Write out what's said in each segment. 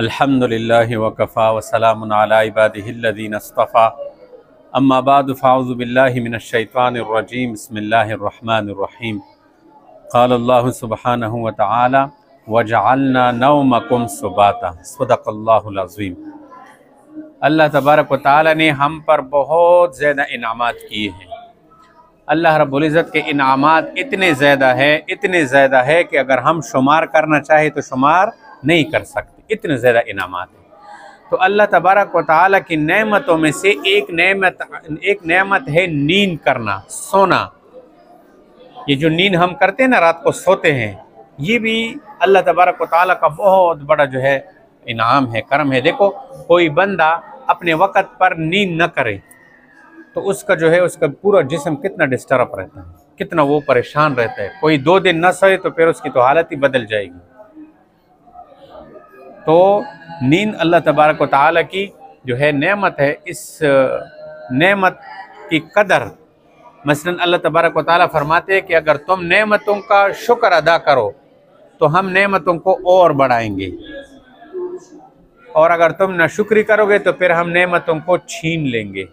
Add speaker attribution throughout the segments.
Speaker 1: अल्हम्दुलिल्लाहि वकफ़ा वसलामुन अला इबादिहिल्लज़ीना इस्तफ़ा अम्मा बाद फ़अऊज़ु बिल्लाहि मिनश्शैतानिर्रजीम बिस्मिल्लाहिर्रहमानिर्रहीम क़ालल्लाहु सुब्हानहु व तआला वजअलना नौमकुम सुबाता सदक़ल्लाहुल अज़ीम। अल्लाह तबारक व तआला ने हम पर बहुत ज़्यादा इनामात किए हैं। अल्लाह रब्बुल इज़्ज़त के इनामात इतने ज़्यादा है कि अगर हम शुमार करना चाहे तो शुमार नहीं कर सकते, इतने ज़्यादा इनामात हैं। तो अल्लाह तबारक व तआला की नेमतों में से एक नेमत है नींद करना, सोना। ये जो नींद हम करते हैं ना, रात को सोते हैं, ये भी अल्लाह तबारक व तआला का बहुत बड़ा जो है इनाम है, करम है। देखो, कोई बंदा अपने वक़्त पर नींद न करे तो उसका जो है उसका पूरा जिस्म कितना डिस्टर्ब रहता है, कितना वो परेशान रहता है। कोई 2 दिन न सोए तो फिर उसकी तो हालत ही बदल जाएगी। तो नींद अल्लाह तबारक व तआला की जो है नेमत है। इस नेमत की कदर मसलन अल्लाह तबारक व तआला फरमाते हैं कि अगर तुम नेमतों का शुक्र अदा करो तो हम नेमतों को और बढ़ाएंगे, और अगर तुम नाशुक्री करोगे तो फिर हम नेमतों को छीन लेंगे।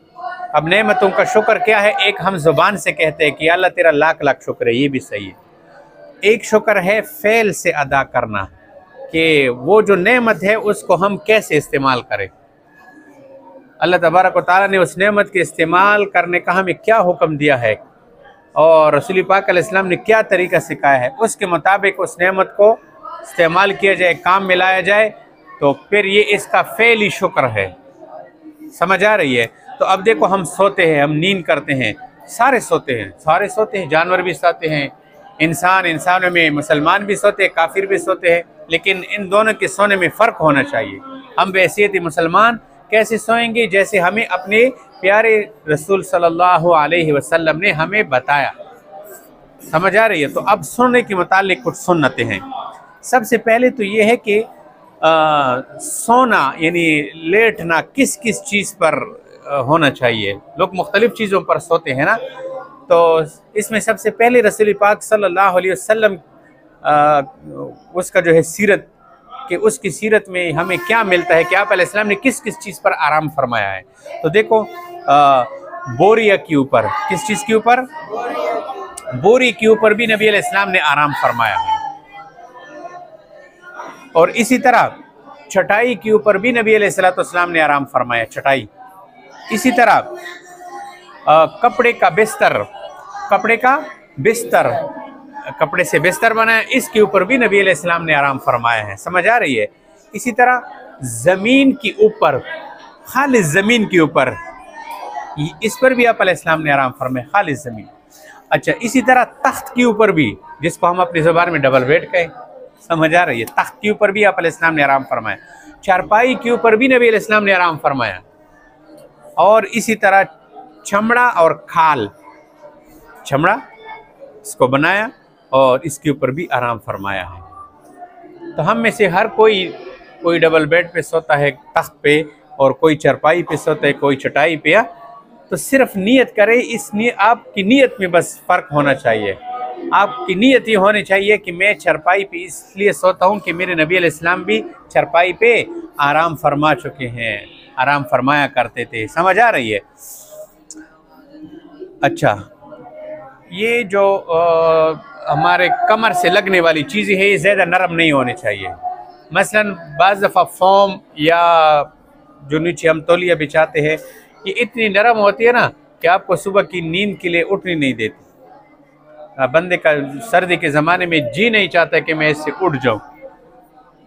Speaker 1: अब नेमतों का शुक्र क्या है? एक हम ज़ुबान से कहते हैं कि अल्लाह तेरा लाख लाख शुक्र है, ये भी सही है। एक शुक्र है फ़ेल से अदा करना, कि वो जो नेमत है उसको हम कैसे इस्तेमाल करें। अल्लाह तबारक व तआला ने उस नेमत के इस्तेमाल करने का हमें क्या हुक्म दिया है और रसूल पाक अलैहिस्सलाम ने क्या तरीका सिखाया है, उसके मुताबिक उस नेमत को इस्तेमाल किया जाए, काम में लाया जाए, तो फिर ये इसका फ़ेल ही शुक्र है। समझ आ रही है? तो अब देखो, हम सोते हैं, हम नींद करते हैं, सारे सोते हैं, जानवर भी सोते हैं, इंसानों में मुसलमान भी सोते हैं, काफिर भी सोते हैं, लेकिन इन दोनों के सोने में फ़र्क होना चाहिए। हम बहैसियत मुसलमान कैसे सोएंगे? जैसे हमें अपने प्यारे रसूल सल्लल्लाहु अलैहि वसल्लम ने हमें बताया। समझ आ रही है? तो अब सोने के मुतालिक कुछ सुन्नतें हैं। सबसे पहले तो ये है कि सोना यानी लेटना किस किस चीज़ पर होना चाहिए। लोग मुख्तलिफ़ चीज़ों पर सोते हैं ना, तो इसमें सबसे पहले रसूल पाक सल्लल्लाहु अलैहि वसल्लम उसका जो है सीरत, कि उसकी सीरत में हमें क्या मिलता है कि आप अलैहिस्सलाम ने किस किस चीज़ पर आराम फरमाया है। तो देखो, बोरिया के ऊपर, किस चीज़ के ऊपर? बोरी के ऊपर भी नबी अलैहिस्सलाम ने आराम फरमाया है। और इसी तरह चटाई के ऊपर भी नबी अलैहिस्सलाम ने आराम फरमाया, चटाई। इसी तरह कपड़े से बिस्तर बनाया, इसके ऊपर भी नबी अलैहिस्सलाम ने आराम फरमाया है। समझ आ रही है? इसी तरह ज़मीन के ऊपर, खाली ज़मीन के ऊपर, इस पर भी आप अलैहिस्सलाम ने आराम फरमाया, खाली ज़मीन। अच्छा, इसी तरह तख्त के ऊपर भी, जिसको हम अपनी ज़ुबान में डबल बेड कहें। समझ आ रही है? तख्त के ऊपर भी आप अलैहिस्सलाम ने आराम फरमाया। चारपाई के ऊपर भी नबी अलैहिस्सलाम ने आराम फरमाया। और इसी तरह चमड़ा और खाल, चमड़ा इसको बनाया और इसके ऊपर भी आराम फरमाया है। तो हम में से हर कोई डबल बेड पे सोता है, तख्त पे, और कोई चरपाई पे सोता है, कोई चटाई पे। या तो सिर्फ नियत करे, आपकी नियत में बस फ़र्क होना चाहिए। आपकी नियत ये होनी चाहिए कि मैं चरपाई पे इसलिए सोता हूँ कि मेरे नबी अलैहिस्सलाम भी चरपाई पे आराम फरमा चुके हैं, आराम फरमाया करते थे। समझ आ रही है? अच्छा, ये जो हमारे कमर से लगने वाली चीज़ें हैं, ये ज़्यादा नरम नहीं होनी चाहिए। मसलन बाज़ दफ़ा फोम या जो नीचे हम तौलिया बिछाते हैं, ये इतनी नरम होती है ना कि आपको सुबह की नींद के लिए उठनी नहीं देती। बंदे का सर्दी के ज़माने में जी नहीं चाहता कि मैं इससे उठ जाऊँ।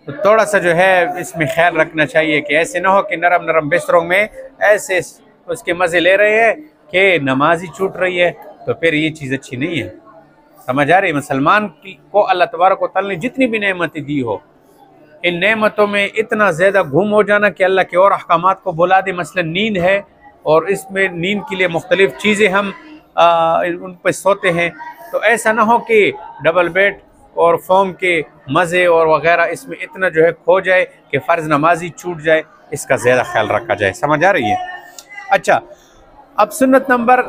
Speaker 1: तो थोड़ा सा जो है इसमें ख्याल रखना चाहिए कि ऐसे ना हो कि नरम नरम बिस्तरों में ऐसे उसके मज़े ले रहे हैं कि नमाज ही छूट रही है, तो फिर ये चीज़ अच्छी नहीं है। समझ आ रही है? मुसलमान को अल्लाह तबारक व तआला ने जितनी भी नेमतें दी हो, इन नेमतों में इतना ज़्यादा गुम हो जाना कि अल्लाह के और अहकामात को भुला दे। मसलन नींद है, और इसमें नींद के लिए मुख्तलिफ़ चीज़ें हम उन पर सोते हैं, तो ऐसा ना हो कि डबल बेड और फोम के मज़े और वग़ैरह इसमें इतना जो है खो जाए कि फ़र्ज़ नमाजी छूट जाए। इसका ज़्यादा ख्याल रखा जाए। समझ आ रही है? अच्छा, अब सुन्नत नंबर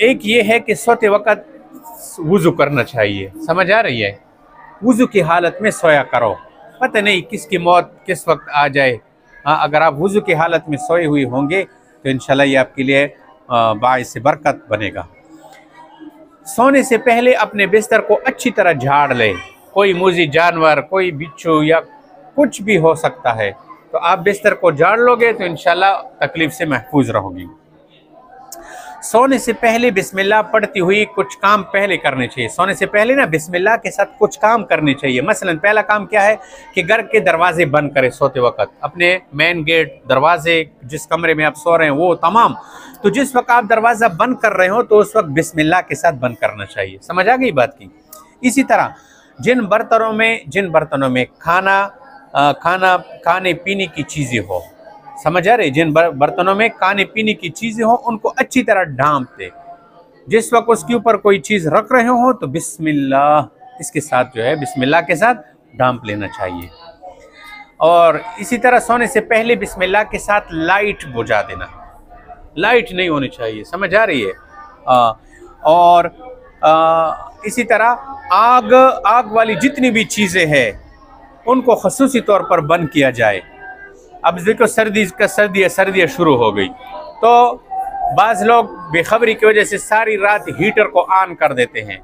Speaker 1: 1 ये है कि सोते वक़्त वुज़ू करना चाहिए। समझ आ रही है? वुज़ू की हालत में सोया करो। पता नहीं किसकी मौत किस वक्त आ जाए। हाँ, अगर आप वुज़ू की हालत में सोए हुए होंगे तो इंशाल्लाह ये आपके लिए बाइस बरकत बनेगा। सोने से पहले अपने बिस्तर को अच्छी तरह झाड़ लें। कोई मूजी जानवर, कोई बिच्छू या कुछ भी हो सकता है, तो आप बिस्तर को झाड़ लोगे तो इंशाल्लाह तकलीफ से महफूज रहोगी। सोने से पहले बिस्मिल्लाह पढ़ती हुई कुछ काम पहले करने चाहिए। सोने से पहले ना बिस्मिल्लाह के साथ कुछ काम करने चाहिए। मसलन पहला काम क्या है कि घर के दरवाजे बंद करें सोते वक्त, अपने मेन गेट, दरवाजे, जिस कमरे में आप सो रहे हैं वो तमाम। तो जिस वक्त आप दरवाज़ा बंद कर रहे हो तो उस वक्त बिस्मिल्लाह के साथ बंद करना चाहिए। समझ आ गई बात की। इसी तरह जिन बर्तनों में खाने पीने की चीज़ें हो, समझ आ रही, जिन बर्तनों में खाने पीने की चीज़ें हो उनको अच्छी तरह ढांप दे। जिस वक्त उसके ऊपर कोई चीज़ रख रहे हो तो बिस्मिल्लाह इसके साथ जो है बिस्मिल्लाह के साथ ढांप लेना चाहिए। और इसी तरह सोने से पहले बिस्मिल्लाह के साथ लाइट बुझा देना। लाइट नहीं होनी चाहिए, समझ आ रही है। और इसी तरह आग वाली जितनी भी चीज़ें हैं उनको खसूसी तौर पर बंद किया जाए। अब देखो सर्दियाँ शुरू हो गई तो बाज़ लोग बेखबरी की वजह से सारी रात हीटर को ऑन कर देते हैं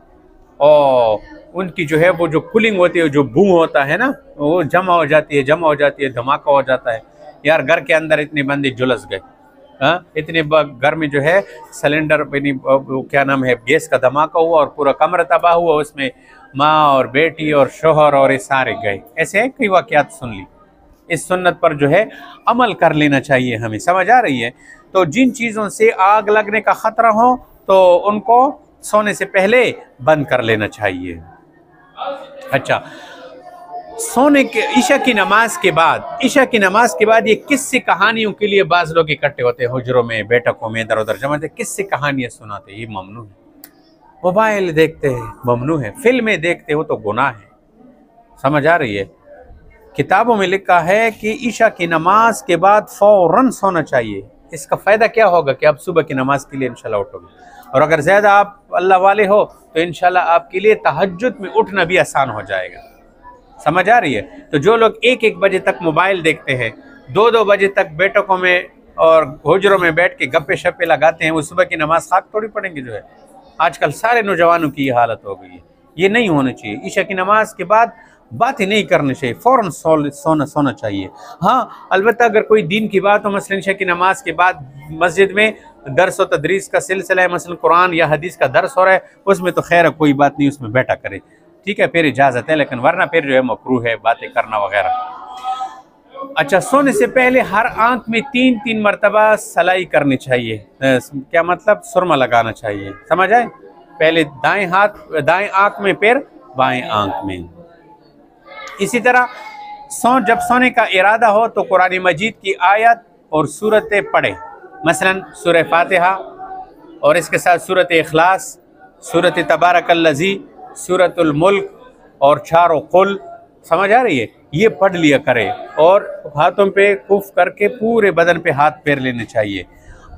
Speaker 1: और उनकी जो है वो जो कूलिंग होती है, जो बू होता है ना, वो जमा हो जाती है, धमाका हो जाता है। यार घर के अंदर इतने बंदे झुलस गए, हाँ, इतने घर में जो है सिलेंडर क्या नाम है, गैस का धमाका हुआ और पूरा कमरा तबाह हुआ। उसमें माँ और बेटी और शोहर और ये सारे गए। ऐसे कई वाक़यात सुन ली। इस सुन्नत पर जो है अमल कर लेना चाहिए हमें, समझ आ रही है। तो जिन चीज़ों से आग लगने का ख़तरा हो तो उनको सोने से पहले बंद कर लेना चाहिए। अच्छा, सोने के ईशा की नमाज के बाद ये किस्से कहानियों के लिए बाज़ लोग इकट्ठे होते हैं, हुजरों में, बैठकों में, इधर उधर जमा, किस्से कहानियाँ सुनाते हैं। ये ममनू है। मोबाइल देखते हैं ममनू है, फिल्में देखते हो तो गुनाह है। समझ आ रही है। किताबों में लिखा है कि ईशा की नमाज के बाद फौरन सोना चाहिए। इसका फ़ायदा क्या होगा कि आप सुबह की नमाज के लिए इंशाल्लाह उठोगे, और अगर ज़्यादा आप अल्लाह वाले हो तो इंशाल्लाह आपके लिए तहज्जुद में उठना भी आसान हो जाएगा। समझ आ रही है। तो जो लोग 1-1 बजे तक मोबाइल देखते हैं, 2-2 बजे तक बैठकों में और हुजरों में बैठ के गप्पे शप्पे लगाते हैं, वो सुबह की नमाज खाक थोड़ी पढ़ेंगे। जो है आजकल सारे नौजवानों की ये हालत हो गई है। ये नहीं होना चाहिए। ईशा की नमाज के बाद बातें नहीं करनी चाहिए, फ़ौरन सोना चाहिए। हाँ, अलबत्ता अगर कोई दीन की बात हो, मसलन ईशा की नमाज के बाद मस्जिद में दर्स व तदरीस का सिलसिला है, मसलन कुरान या हदीस का दर्स हो रहा है, उसमें तो खैर कोई बात नहीं, उसमें बैठा करे, ठीक है, फिर इजाज़त है। लेकिन वरना फिर जो है मकरूह है बातें करना वगैरह। अच्छा, सोने से पहले हर आंख में 3-3 मरतबा सलाई करनी चाहिए। क्या मतलब? सुरमा लगाना चाहिए। समझ आए? पहले दाएं आंख में, फिर बाएं आंख में। इसी तरह जब सोने का इरादा हो तो कुरान मजीद की आयत और सूरतें पढ़े, मसलन सूरह फातिहा और इसके साथ सूरत इखलास, सूरत तबारकल्लज़ी, सूरतुल मुल्क और चारों कुल। समझ आ रही है? ये पढ़ लिया करें और हाथों पे कुफ करके पूरे बदन पे हाथ फेर लेने चाहिए।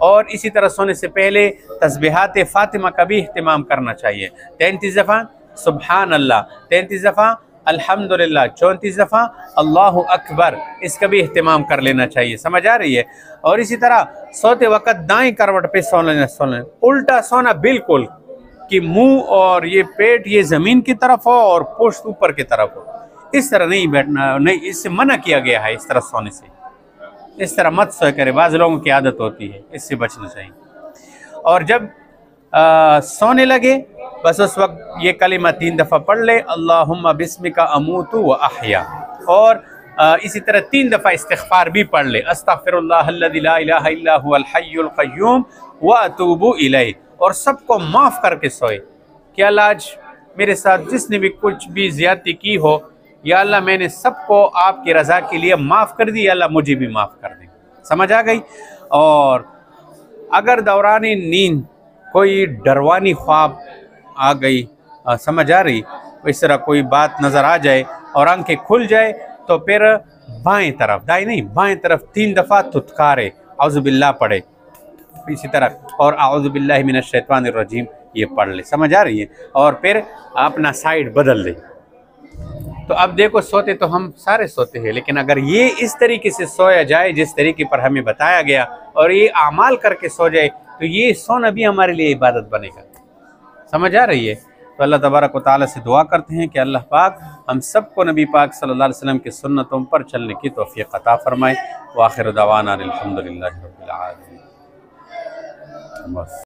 Speaker 1: और इसी तरह सोने से पहले तस्बीहात फातिमा का भी इह्तिमाम करना चाहिए। 33 दफ़ा सुबहान अल्लाह, 33 दफ़ा अल्हम्दुलिल्लाह, 34 दफ़ा अल्लाहु अकबर, इसका भी इह्तिमाम कर लेना चाहिए। समझ आ रही है? और इसी तरह सोते वक्त दाएं करवट पे सोना, उल्टा सोना बिल्कुल, कि मुंह और ये पेट ये ज़मीन की तरफ हो और पुश्त ऊपर की तरफ हो। इस तरह नहीं बैठना, नहीं, इससे मना किया गया है इस तरह सोने से। इस तरह मत सोया करे, बाज़ लोगों की आदत होती है, इससे बचना चाहिए। और जब सोने लगे बस उस वक्त ये कलिमा 3 दफ़ा पढ़ ले, अल्लाहुम्मा बिस्मिका अमूतु व अहया। और इसी तरह 3 दफ़ा इस्तिग़फ़ार भी पढ़ ले, अस्तग़फ़िरुल्लाहल्लज़ी ला इलाहा इल्ला हुवल हय्युल क़य्यूम व अतूबु इलैह। और सबको माफ़ करके सोए कि अल्लाह आज मेरे साथ जिसने भी कुछ भी ज़्यादती की हो, या अल्लाह मैंने सबको आपकी रज़ा के लिए माफ़ कर दी, अल्लाह मुझे भी माफ़ कर दे। समझ आ गई? और अगर दौरानी नींद कोई डरवानी ख्वाब आ गई, समझ आ रही, इस तरह कोई बात नज़र आ जाए और आंखें खुल जाए तो फिर बाएं तरफ, दाएं नहीं, बाएं तरफ 3 दफ़ा तुत्कारे, औज़ु बिल्लाह पढ़े इसी तरह, और औज़ु बिल्लाहि मिनश शैतानिर रजीम ये पढ़ ले। समझ आ रही है? और फिर अपना साइड बदल ले। तो अब देखो, सोते तो हम सारे सोते हैं, लेकिन अगर ये इस तरीके से सोया जाए जिस तरीके पर हमें बताया गया और ये आमाल करके सो जाए, तो ये सोना भी हमारे लिए इबादत बनेगा। समझ आ रही है? तो अल्लाह तबारक व तआला से दुआ करते हैं कि अल्लाह पाक हम सबको नबी पाक सल्लल्लाहु अलैहि वसल्लम की सुन्नतों पर चलने की तौफीक अता फरमाए। व आखिर दवाना अल्हम्दुलिल्लाहि रब्बिल आलमीन। बस।